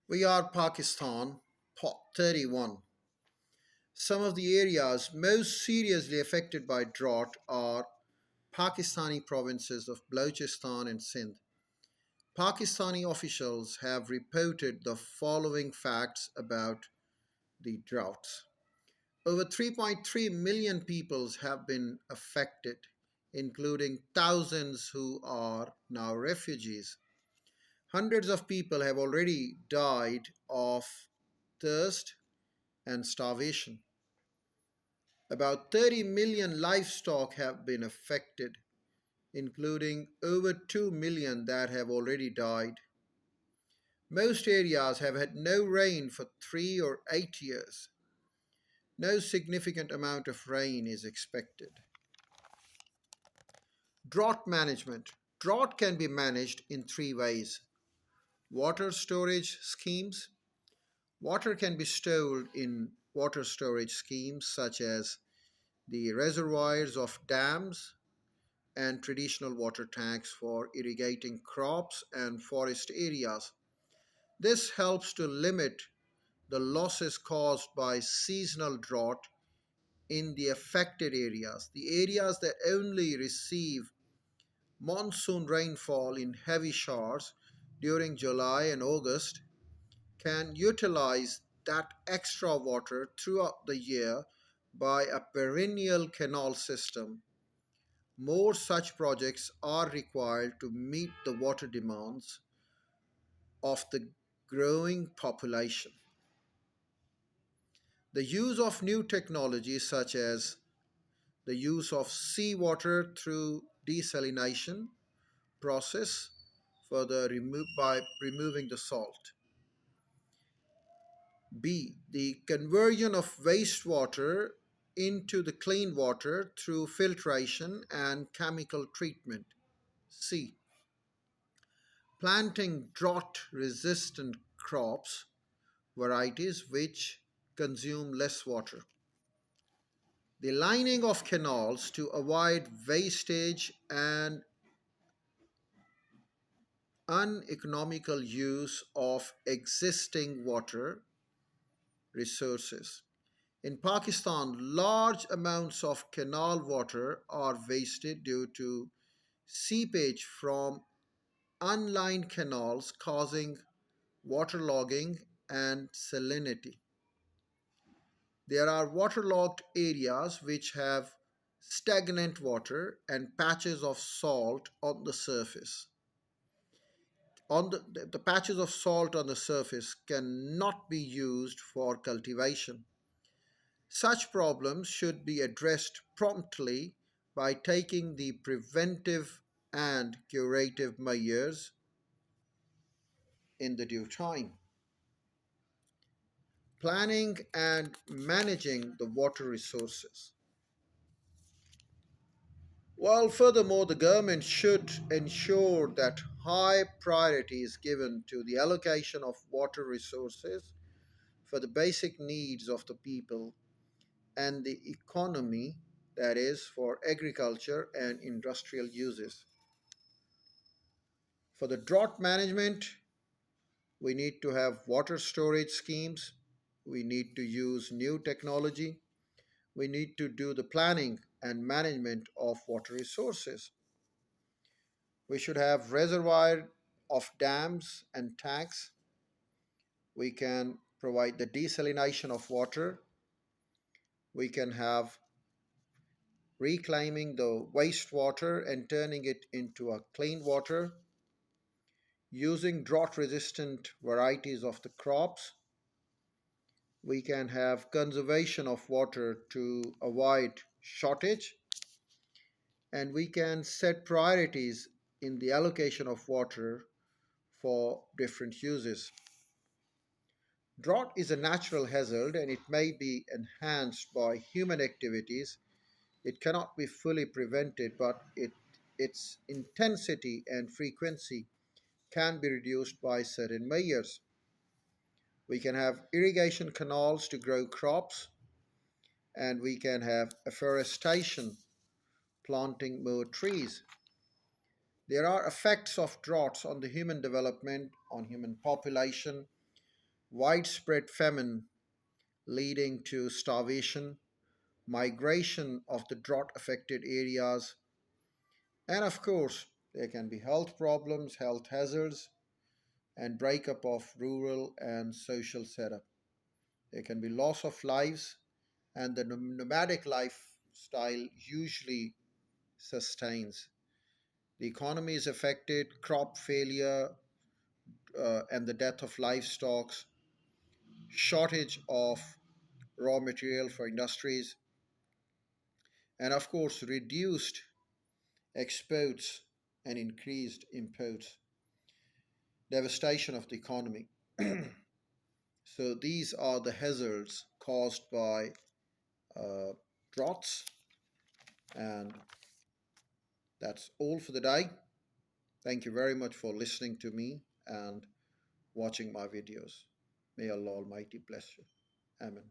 We are Pakistan, Pot 31. Some of the areas most seriously affected by drought are Pakistani provinces of Balochistan and Sindh. Pakistani officials have reported the following facts about the droughts. Over 3.3 million peoples have been affected, including thousands who are now refugees. Hundreds of people have already died of thirst and starvation. About 30 million livestock have been affected, including over 2 million that have already died. Most areas have had no rain for 3 or 8 years. No significant amount of rain is expected. Drought management. Drought can be managed in three ways: water storage schemes. Water can be stored in water storage schemes such as the reservoirs of dams and traditional water tanks for irrigating crops and forest areas. This helps to limit the losses caused by seasonal drought in the affected areas. The areas that only receive monsoon rainfall in heavy showers during July and August can utilize that extra water throughout the year by a perennial canal system. More such projects are required to meet the water demands of the growing population. The use of new technologies such as the use of seawater through desalination process by removing the salt. B. The conversion of wastewater into the clean water through filtration and chemical treatment. C. Planting drought resistant crops, varieties which consume less water. The lining of canals to avoid wastage and uneconomical use of existing water resources. In Pakistan, large amounts of canal water are wasted due to seepage from unlined canals causing waterlogging and salinity. There are waterlogged areas which have stagnant water and patches of salt on the surface. The patches of salt on the surface cannot be used for cultivation. Such problems should be addressed promptly by taking the preventive and curative measures in the due time. Planning and managing the water resources. While furthermore, the government should ensure that high priority is given to the allocation of water resources for the basic needs of the people and the economy, that is, for agriculture and industrial uses. For the drought management, we need to have water storage schemes, we need to use new technology, we need to do the planning and management of water resources. We should have reservoir of dams and tanks. We can provide the desalination of water. We can have reclaiming the wastewater and turning it into a clean water, using drought resistant varieties of the crops. We can have conservation of water to avoid shortage, and we can set priorities in the allocation of water for different uses. Drought is a natural hazard and it may be enhanced by human activities. It cannot be fully prevented, but its intensity and frequency can be reduced by certain measures. We can have irrigation canals to grow crops, and we can have afforestation, planting more trees. There are effects of droughts on the human development, on human population, widespread famine leading to starvation, migration of the drought affected areas, and of course, there can be health problems, health hazards, and breakup of rural and social setup. There can be loss of lives, and the nomadic lifestyle usually sustains. The economy is affected, crop failure, and the death of livestock, shortage of raw material for industries, and of course, reduced exports and increased imports, devastation of the economy. So, these are the hazards caused by uh, droughts, and that's all for the day. Thank you very much for listening to me and watching my videos. May Allah Almighty bless you. Amen.